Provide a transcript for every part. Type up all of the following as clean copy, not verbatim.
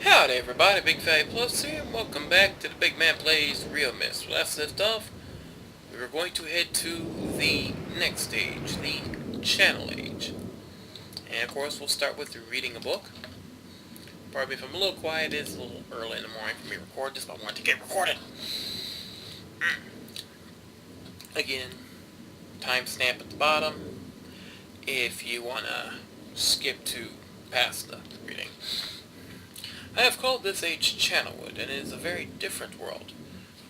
Howdy everybody, Big Fatty Plus here, and welcome back to the BygMan Plays realMYST. Last left off, we were going to head to the next stage, the Channel Age. And of course, we'll start with reading a book. Pardon me if I'm a little quiet, it is a little early in the morning for me to record this, but I want to get recorded. Again, timestamp at the bottom, if you want to skip to past the reading. I have called this age Channelwood, and it is a very different world.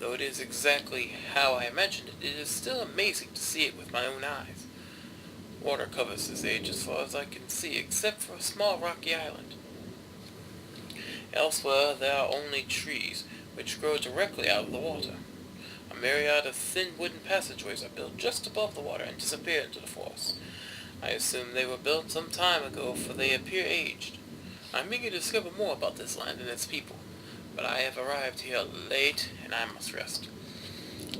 Though it is exactly how I imagined it, it is still amazing to see it with my own eyes. Water covers this age as far as I can see, except for a small rocky island. Elsewhere there are only trees, which grow directly out of the water. A myriad of thin wooden passageways are built just above the water and disappear into the forest. I assume they were built some time ago, for they appear aged. I'm eager to discover more about this land and its people, but I have arrived here late, and I must rest.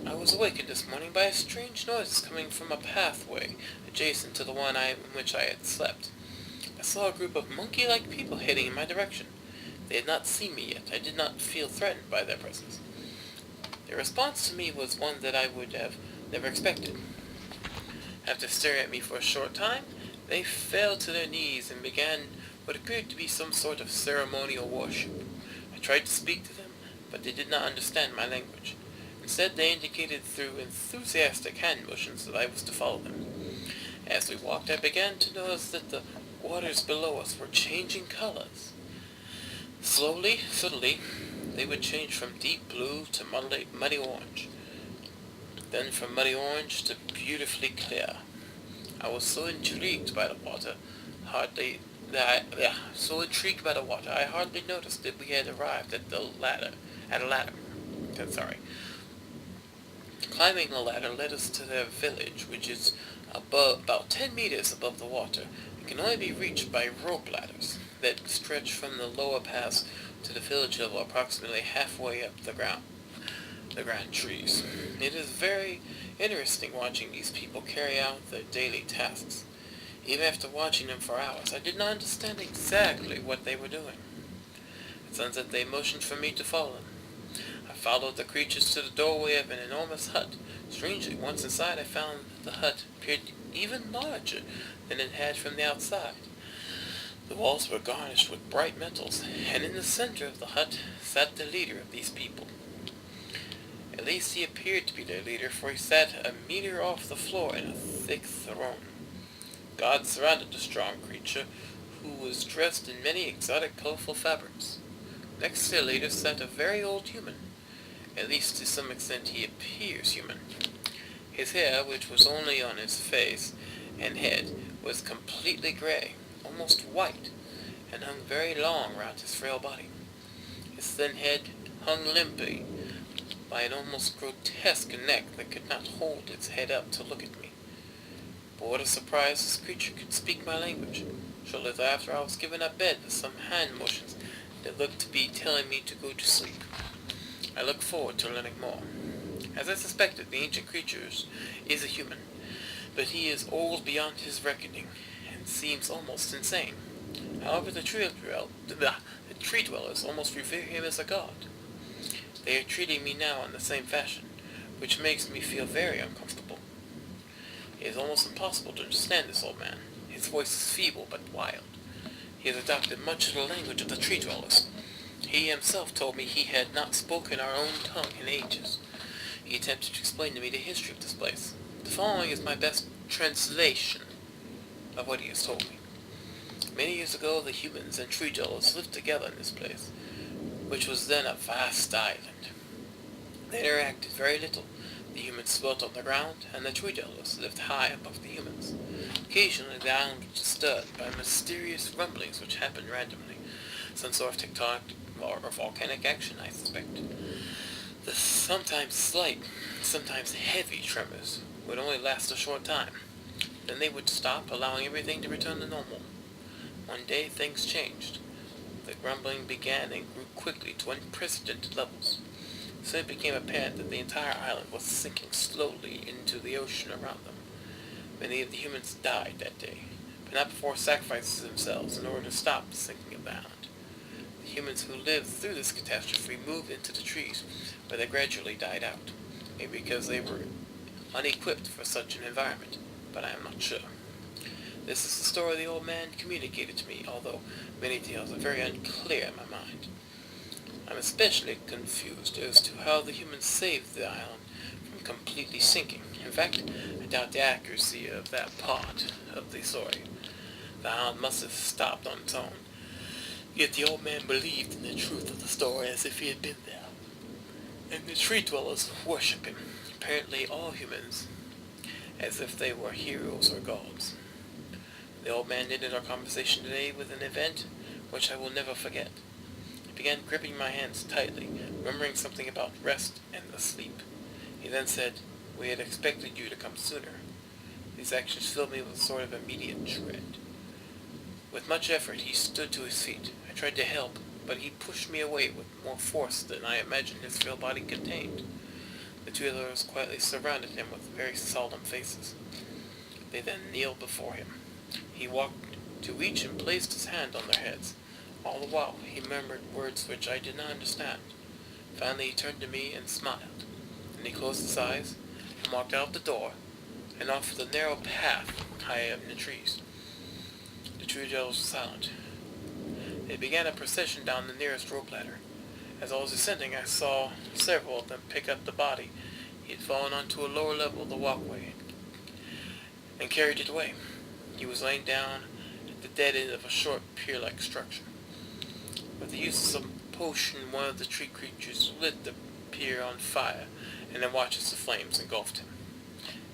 I was awakened this morning by a strange noise coming from a pathway adjacent to the one in which I had slept. I saw a group of monkey-like people heading in my direction. They had not seen me yet. I did not feel threatened by their presence. Their response to me was one that I would have never expected. After staring at me for a short time, they fell to their knees and began what appeared to be some sort of ceremonial worship. I tried to speak to them, but they did not understand my language. Instead, they indicated through enthusiastic hand motions that I was to follow them. As we walked, I began to notice that the waters below us were changing colors. Slowly, subtly, they would change from deep blue to muddy orange, then from muddy orange to beautifully clear. I was so intrigued by the water, I hardly noticed that we had arrived at a ladder. Climbing the ladder led us to their village, which is about 10 meters above the water. It can only be reached by rope ladders that stretch from the lower pass to the village level, approximately halfway up the grand trees. It is very interesting watching these people carry out their daily tasks. Even after watching them for hours, I did not understand exactly what they were doing. At sunset, they motioned for me to follow them. I followed the creatures to the doorway of an enormous hut. Strangely, once inside, I found that the hut appeared even larger than it had from the outside. The walls were garnished with bright metals, and in the center of the hut sat the leader of these people. At least he appeared to be their leader, for he sat a meter off the floor in a thick throne. God surrounded the strong creature, who was dressed in many exotic, colorful fabrics. Next to their leader sat a very old human. At least to some extent he appears human. His hair, which was only on his face and head, was completely gray, almost white, and hung very long round his frail body. His thin head hung limply by an almost grotesque neck that could not hold its head up to look at me. But what a surprise, this creature could speak my language. Shortly thereafter I was given a bed with some hand motions that looked to be telling me to go to sleep. I look forward to learning more. As I suspected, the ancient creature is a human, but he is old beyond his reckoning, and seems almost insane. However, the tree dwellers almost revere him as a god. They are treating me now in the same fashion, which makes me feel very uncomfortable. It is almost impossible to understand this old man. His voice is feeble but wild. He has adopted much of the language of the tree dwellers. He himself told me he had not spoken our own tongue in ages. He attempted to explain to me the history of this place. The following is my best translation of what he has told me. Many years ago, the humans and tree dwellers lived together in this place, which was then a vast island. They interacted very little. The humans dwelt on the ground, and the tree dwellers lived high above the humans. Occasionally, the island was disturbed by mysterious rumblings which happened randomly. Some sort of tectonic or volcanic action, I suspect. The sometimes slight, sometimes heavy tremors would only last a short time. Then they would stop, allowing everything to return to normal. One day, things changed. The grumbling began and grew quickly to unprecedented levels. Soon it became apparent that the entire island was sinking slowly into the ocean around them. Many of the humans died that day, but not before sacrificing themselves in order to stop the sinking of the island. The humans who lived through this catastrophe moved into the trees, where they gradually died out, maybe because they were unequipped for such an environment, but I am not sure. This is the story the old man communicated to me, although many details are very unclear in my mind. I'm especially confused as to how the humans saved the island from completely sinking. In fact, I doubt the accuracy of that part of the story. The island must have stopped on its own. Yet the old man believed in the truth of the story as if he had been there. And the tree dwellers worship him, apparently all humans, as if they were heroes or gods. The old man ended our conversation today with an event which I will never forget. He began gripping my hands tightly, remembering something about rest and the sleep. He then said, "We had expected you to come sooner." These actions filled me with a sort of immediate dread. With much effort, he stood to his feet. I tried to help, but he pushed me away with more force than I imagined his frail body contained. The two others quietly surrounded him with very solemn faces. They then kneeled before him. He walked to each and placed his hand on their heads. All the while, he murmured words which I did not understand. Finally, he turned to me and smiled. Then he closed his eyes and walked out the door and off the narrow path high up in the trees. The tree dwellers were silent. They began a procession down the nearest rope ladder. As I was descending, I saw several of them pick up the body. He had fallen onto a lower level of the walkway and carried it away. He was laying down at the dead end of a short pier-like structure. With the use of some potion, one of the tree creatures lit the pier on fire, and then watched as the flames engulfed him.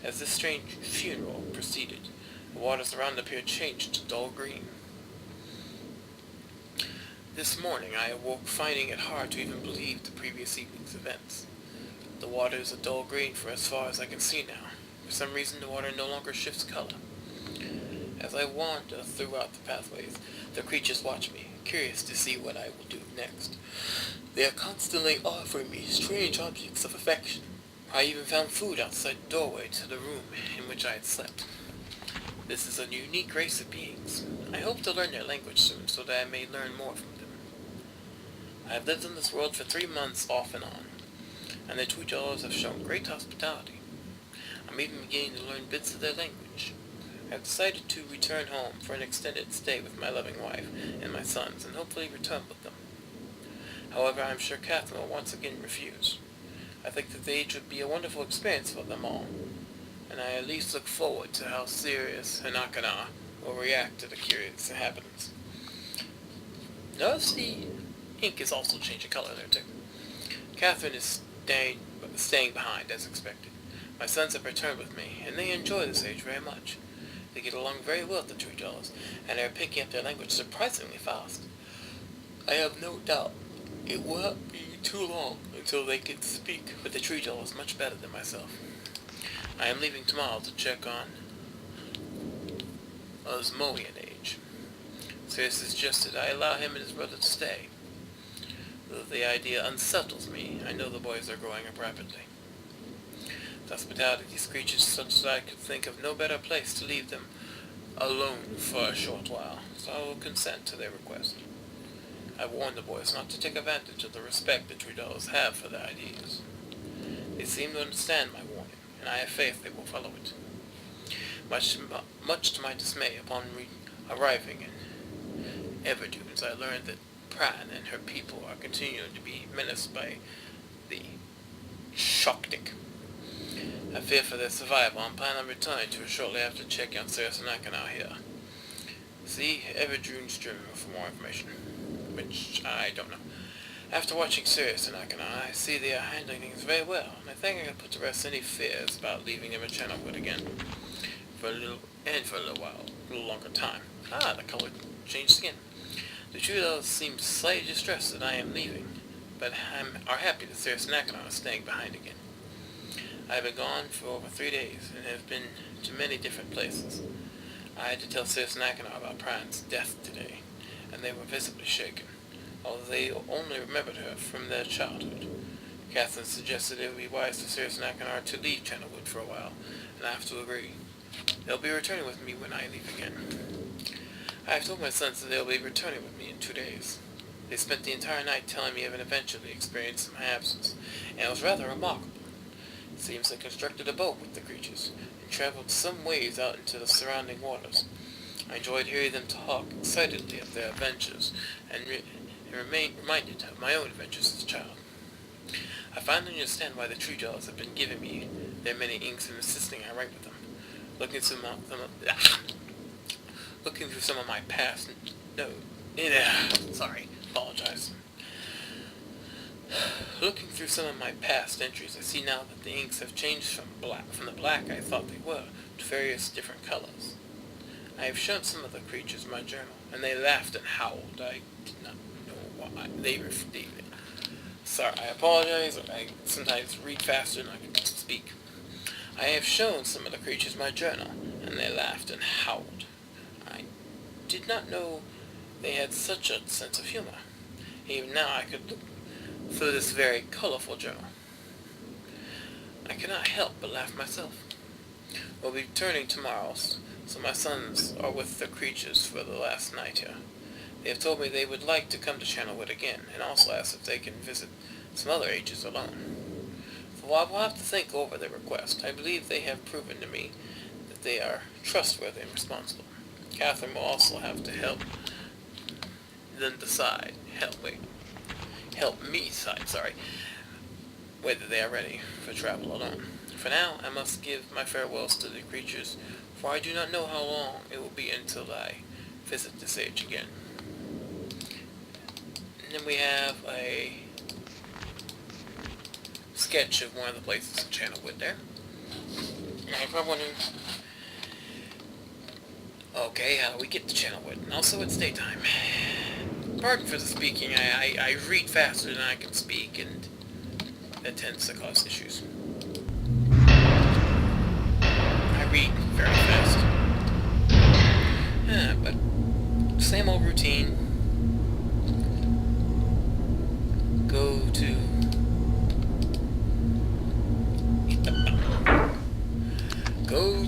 As this strange funeral proceeded, the waters around the pier changed to dull green. This morning I awoke finding it hard to even believe the previous evening's events. The water is a dull green for as far as I can see now. For some reason the water no longer shifts color. As I wander throughout the pathways, the creatures watch me, curious to see what I will do next. They are constantly offering me strange objects of affection. I even found food outside the doorway to the room in which I had slept. This is a unique race of beings. I hope to learn their language soon so that I may learn more from them. I have lived in this world for 3 months off and on, and the tree dwellers have shown great hospitality. I'm even beginning to learn bits of their language. I have decided to return home for an extended stay with my loving wife and my sons, and hopefully return with them. However, I am sure Catherine will once again refuse. I think that the age would be a wonderful experience for them all, and I at least look forward to how Sirius and Akana will react to the curious inhabitants. Notice the ink is also changing color there too. Catherine is staying behind as expected. My sons have returned with me, and they enjoy this age very much. They get along very well with the tree dwellers, and they are picking up their language surprisingly fast. I have no doubt it will not be too long until they can speak with the tree dwellers much better than myself. I am leaving tomorrow to check on Osmoian Age. Sirius suggested I allow him and his brother to stay. Though the idea unsettles me, I know the boys are growing up rapidly. The hospitality of these creatures is such that I could think of no better place to leave them alone for a short while, so I will consent to their request. I warned the boys not to take advantage of the respect the tree dwellers have for their ideas. They seem to understand my warning, and I have faith they will follow it. Much to my dismay, upon arriving in Everdunes, I learned that Pran and her people are continuing to be menaced by the Shoktik. I fear for their survival and plan on returning to it shortly after checking on Sirius and Akana here. See Everdunes Journal for more information, which I don't know. After watching Sirius and Akana, I see they are handling things very well, and I think I can put to rest any fears about leaving them in Channelwood again. For a little while, a little longer time. The color changed again. The tree dwellers seem slightly distressed that I am leaving, but are happy that Sirius and Akana are staying behind again. I have been gone for over 3 days, and have been to many different places. I had to tell Sirius and Akana about Pran's death today, and they were visibly shaken, although they only remembered her from their childhood. Catherine suggested it would be wise for Sirius and Akana to leave Channelwood for a while, and I have to agree. They'll be returning with me when I leave again. I have told my sons that they'll be returning with me in 2 days. They spent the entire night telling me of an adventure they experienced in my absence, and it was rather remarkable. It seems they constructed a boat with the creatures, and traveled some ways out into the surrounding waters. I enjoyed hearing them talk excitedly of their adventures, and remained reminded of my own adventures as a child. I finally understand why the tree dwellers have been giving me their many inks and insisting I write with them. Looking through some of my past... apologize. Looking through some of my past entries, I see now that the inks have changed from the black I thought they were, to various different colors. I have shown some of the creatures my journal, and they laughed and howled. I did not know why. Sorry, I apologize. I sometimes read faster than I can speak. I have shown some of the creatures my journal, and they laughed and howled. I did not know they had such a sense of humor. Even now I could look through this very colorful journal. I cannot help but laugh myself. We'll be returning tomorrow, so my sons are with the creatures for the last night here. They have told me they would like to come to Channelwood again, and also asked if they can visit some other ages alone. So I will have to think over their request. I believe they have proven to me that they are trustworthy and responsible. Catherine will also have to help me decide, whether they are ready for travel alone. For now, I must give my farewells to the creatures, for I do not know how long it will be until I visit this age again. And then we have a sketch of one of the places in Channelwood there. And you're probably wondering, okay, how do we get to Channelwood? And also, it's daytime. Pardon for the speaking, I read faster than I can speak, and that tends to cause issues. I read very fast. But same old routine. Go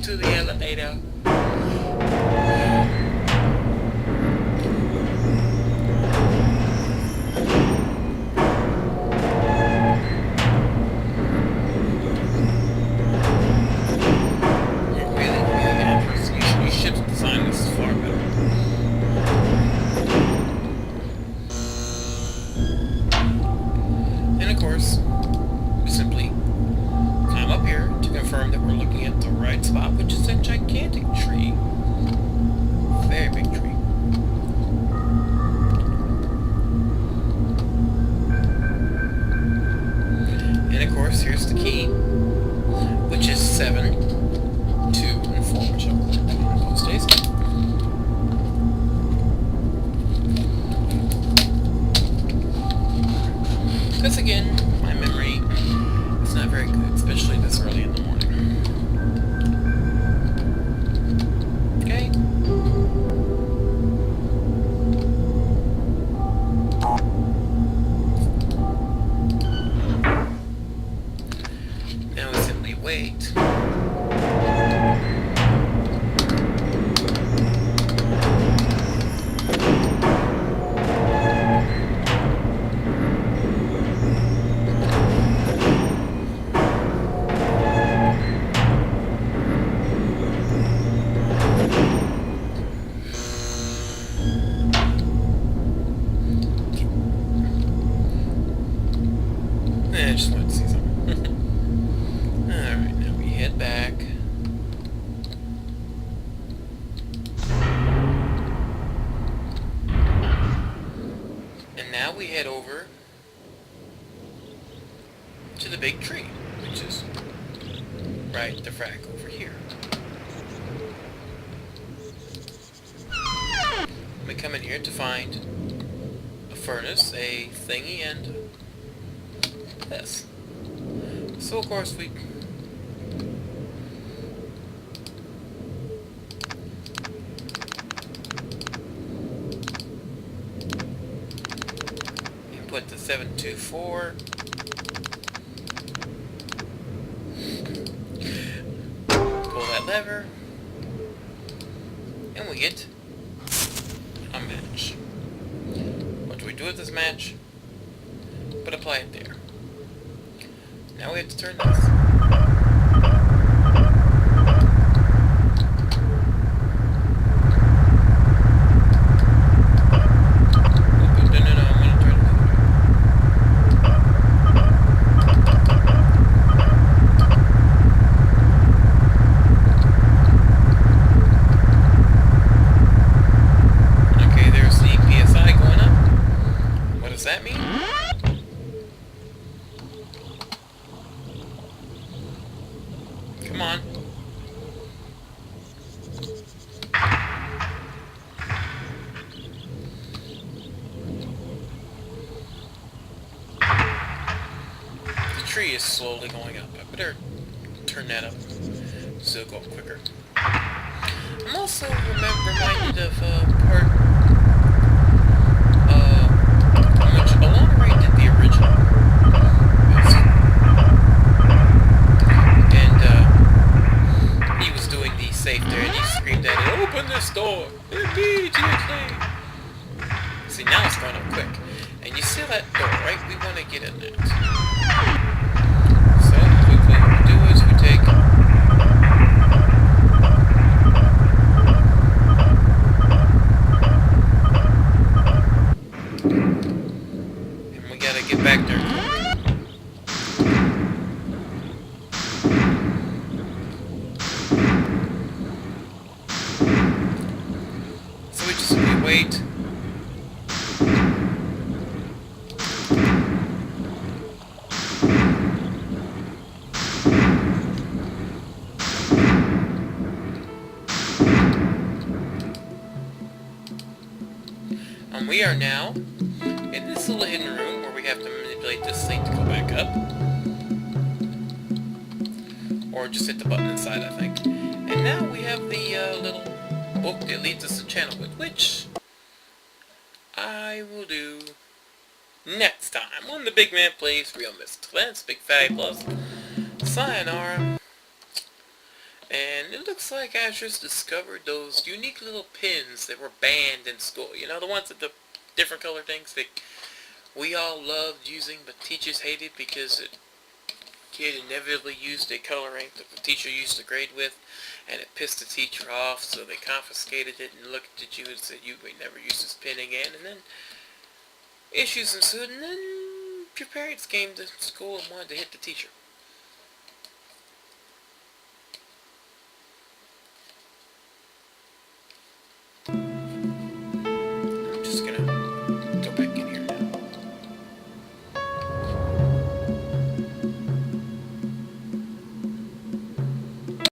to the elevator. Spot, which is a gigantic tree. Very big tree. And of course, here's the key, which is 7, 2, and 4, which I'll put on those days. Because again, my memory is not very good, especially this early in the morning. Wait. I just wanted to see something. Alright, now we head back. And now we head over to the big tree, which is right the frack over here. We come in here to find a furnace, a thingy, and this. So of course we input the 724. Pull that lever, and we get a match. What do we we do it this match, but apply it there. Now we have to turn this. Does that mean? Come on. The tree is slowly going up. I better turn that up so it'll go up quicker. I'm also reminded of part Along Ray did the original. And he was doing the safe there and he screamed at it, "Open this door! Immediately!" See, now it's going up quick. And you see that door, right? We want to get in that. So, quickly, what we do is we take... gotta get back there. So we wait. And we are now in this little hidden room where we have to manipulate this thing to go back up. Or just hit the button inside, I think. And now we have the little book that leads us to Channelwood, which I will do next time on the BygMan Plays realMYST. That's Big Fatty Plus. Sayonara. And it looks like I just discovered those unique little pins that were banned in school. You know, the ones with the different color things that we all loved using, but teachers hated because the kid inevitably used a color ink that the teacher used to grade with, and it pissed the teacher off, so they confiscated it and looked at you and said, "You may never use this pen again." And then issues ensued, and then your parents came to school and wanted to hit the teacher.